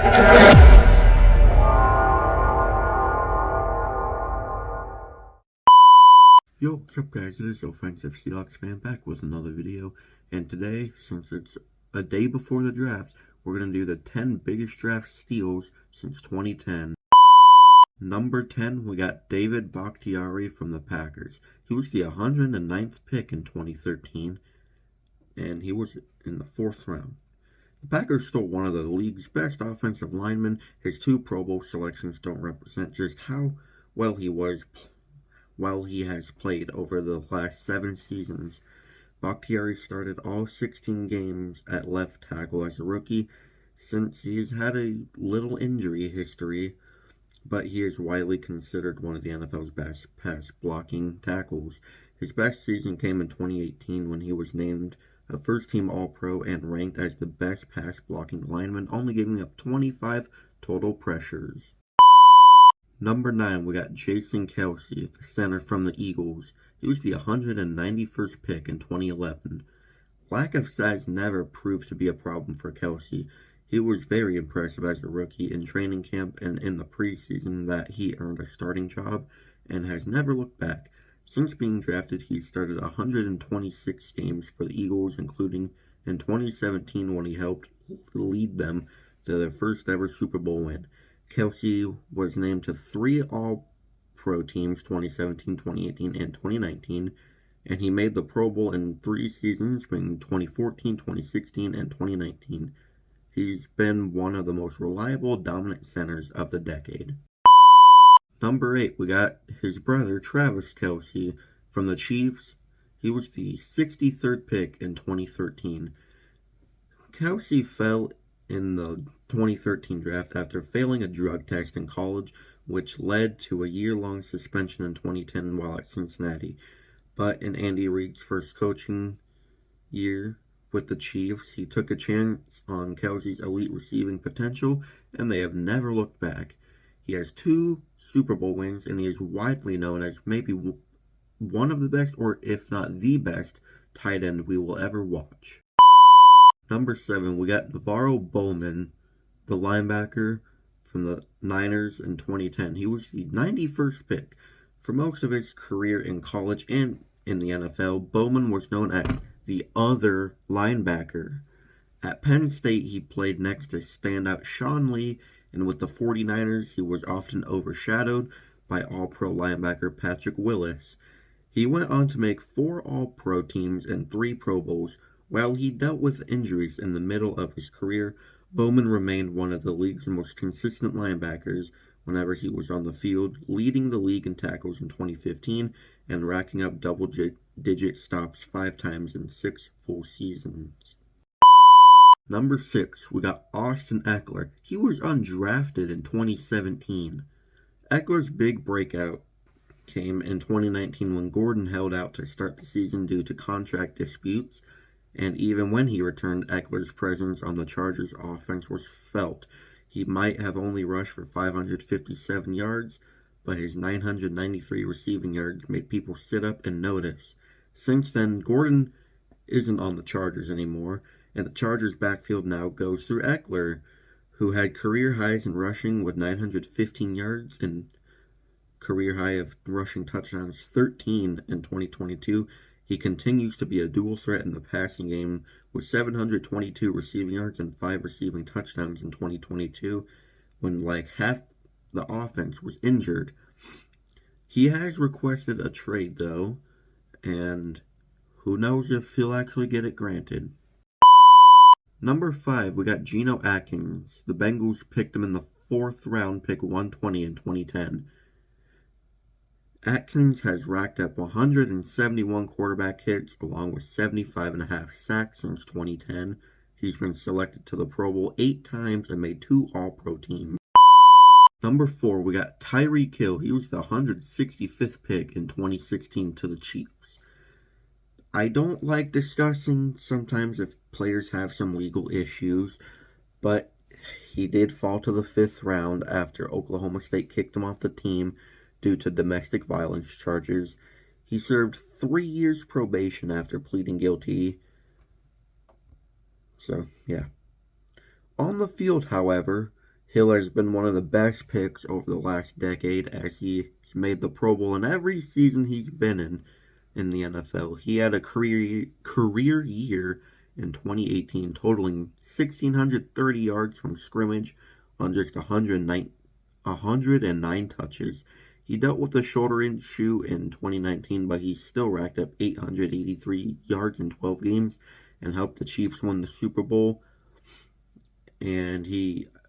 Yo, what's up guys, it is Offensive Seahawks fan back with another video, and today, since it's a day before the draft, we're going to do the 10 biggest draft steals since 2010. Number 10, we got David Bakhtiari from the Packers. He was the 109th pick in 2013, and he was in the 4th round. The Packers stole one of the league's best offensive linemen. His 2 Pro Bowl selections don't represent just how well he has played over the last 7 seasons. Bakhtiari started all 16 games at left tackle as a rookie. Since he's had a little injury history, but he is widely considered one of the NFL's best pass blocking tackles. His best season came in 2018 when he was named a first-team All-Pro and ranked as the best pass blocking lineman, only giving up 25 total pressures. Number 9, we got Jason Kelce, the center from the Eagles. He was the 191st pick in 2011. Lack of size never proved to be a problem for Kelce. He was very impressive as a rookie in training camp and in the preseason that he earned a starting job and has never looked back. Since being drafted, he started 126 games for the Eagles, including in 2017 when he helped lead them to their first ever Super Bowl win. Kelce was named to 3 All-Pro teams 2017, 2018, and 2019, and he made the Pro Bowl in 3 seasons between 2014, 2016, and 2019. He's been one of the most reliable, dominant centers of the decade. Number 8, we got his brother, Travis Kelce, from the Chiefs. He was the 63rd pick in 2013. Kelce fell in the 2013 draft after failing a drug test in college, which led to a year-long suspension in 2010 while at Cincinnati. But in Andy Reid's first coaching year with the Chiefs, he took a chance on Kelce's elite receiving potential, and they have never looked back. He has 2 Super Bowl wins, and he is widely known as maybe one of the best, or if not the best, tight end we will ever watch. Number 7, we got Bowman, the linebacker from the Niners in 2010. He was the 91st pick. For most of his career in college and in the NFL, Bowman was known as the other linebacker. At Penn State, he played next to standout Sean Lee, and with the 49ers, he was often overshadowed by All-Pro linebacker Patrick Willis. He went on to make 4 All-Pro teams and 3 Pro Bowls. While he dealt with injuries in the middle of his career, Bowman remained one of the league's most consistent linebackers whenever he was on the field, leading the league in tackles in 2015 and racking up double-digit stops 5 times in 6 full seasons. Number 6, we got Austin Eckler. He was undrafted in 2017. Eckler's big breakout came in 2019 when Gordon held out to start the season due to contract disputes, and even when he returned, Eckler's presence on the Chargers' offense was felt. He might have only rushed for 557 yards, but his 993 receiving yards made people sit up and notice. Since then, Gordon isn't on the Chargers anymore, and the Chargers' backfield now goes through Eckler, who had career highs in rushing with 915 yards and career high of rushing touchdowns 13 in 2022. He continues to be a dual threat in the passing game with 722 receiving yards and 5 receiving touchdowns in 2022 when like half the offense was injured. He has requested a trade though, and who knows if he'll actually get it granted. Number 5, we got Geno Atkins. The Bengals picked him in the 4th round, pick 120 in 2010. Atkins has racked up 171 quarterback hits along with 75.5 sacks since 2010. He's been selected to the Pro Bowl 8 times and made 2 All-Pro teams. Number 4, we got Tyreek Hill. He was the 165th pick in 2016 to the Chiefs. I don't like discussing sometimes if players have some legal issues, but he did fall to the 5th round after Oklahoma State kicked him off the team due to domestic violence charges. He served 3 years probation after pleading guilty. So, yeah. On the field, however, Hill has been one of the best picks over the last decade as he's made the Pro Bowl in every season he's been in the NFL. He had a career year in 2018, totaling 1,630 yards from scrimmage on just 109 touches. He dealt with a shoulder issue in 2019, but he still racked up 883 yards in 12 games and helped the Chiefs win the Super Bowl. And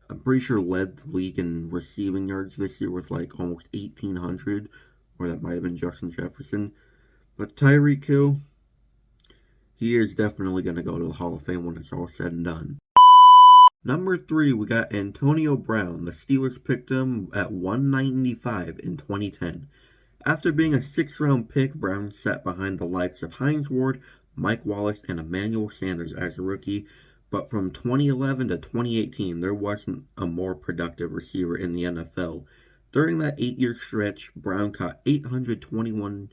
I'm pretty sure, led the league in receiving yards this year with like almost 1,800, or that might have been Justin Jefferson. But Tyreek Hill, he is definitely going to go to the Hall of Fame when it's all said and done. Number 3, we got Antonio Brown. The Steelers picked him at 195 in 2010. After being a 6th-round pick, Brown sat behind the likes of Hines Ward, Mike Wallace, and Emmanuel Sanders as a rookie. But from 2011 to 2018, there wasn't a more productive receiver in the NFL. During that 8-year stretch, Brown caught 821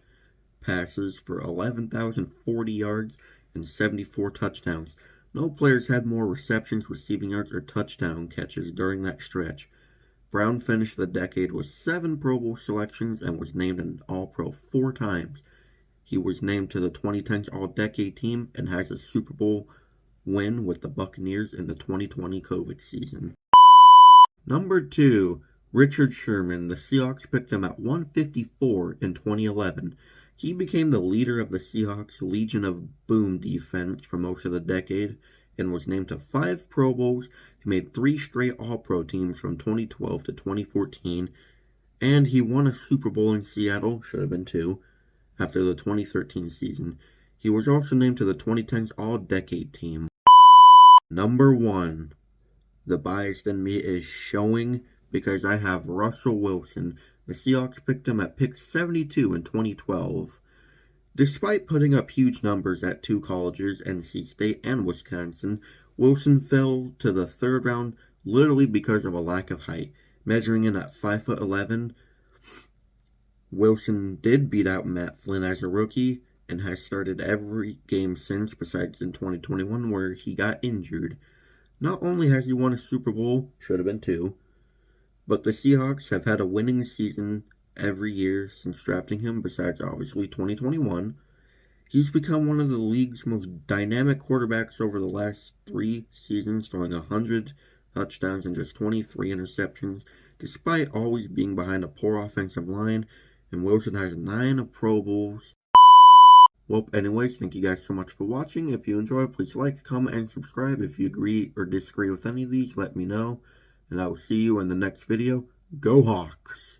passes for 11,040 yards and 74 touchdowns. No players had more receptions, receiving yards, or touchdown catches during that stretch. Brown finished the decade with 7 Pro Bowl selections and was named an All-Pro 4 times. He was named to the 2010 All-Decade team and has a Super Bowl win with the Buccaneers in the 2020 COVID season. Number 2, Richard Sherman. The Seahawks picked him at 154 in 2011. He became the leader of the Seahawks' Legion of Boom defense for most of the decade and was named to 5 Pro Bowls. He made 3 straight All-Pro teams from 2012 to 2014, and he won a Super Bowl in Seattle, should have been 2, after the 2013 season. He was also named to the 2010 All-Decade team. Number 1, the bias in me is showing because I have Russell Wilson. The Seahawks picked him at pick 72 in 2012. Despite putting up huge numbers at 2 colleges, NC State and Wisconsin, Wilson fell to the 3rd round literally because of a lack of height. Measuring in at 5'11", Wilson did beat out Matt Flynn as a rookie and has started every game since, besides in 2021 where he got injured. Not only has he won a Super Bowl, should have been 2, but the Seahawks have had a winning season every year since drafting him, besides obviously 2021. He's become one of the league's most dynamic quarterbacks over the last 3 seasons, throwing 100 touchdowns and just 23 interceptions, despite always being behind a poor offensive line, and Wilson has 9 Pro Bowls. Well, anyways, thank you guys so much for watching. If you enjoyed, please like, comment, and subscribe. If you agree or disagree with any of these, let me know. And I will see you in the next video. Go Hawks!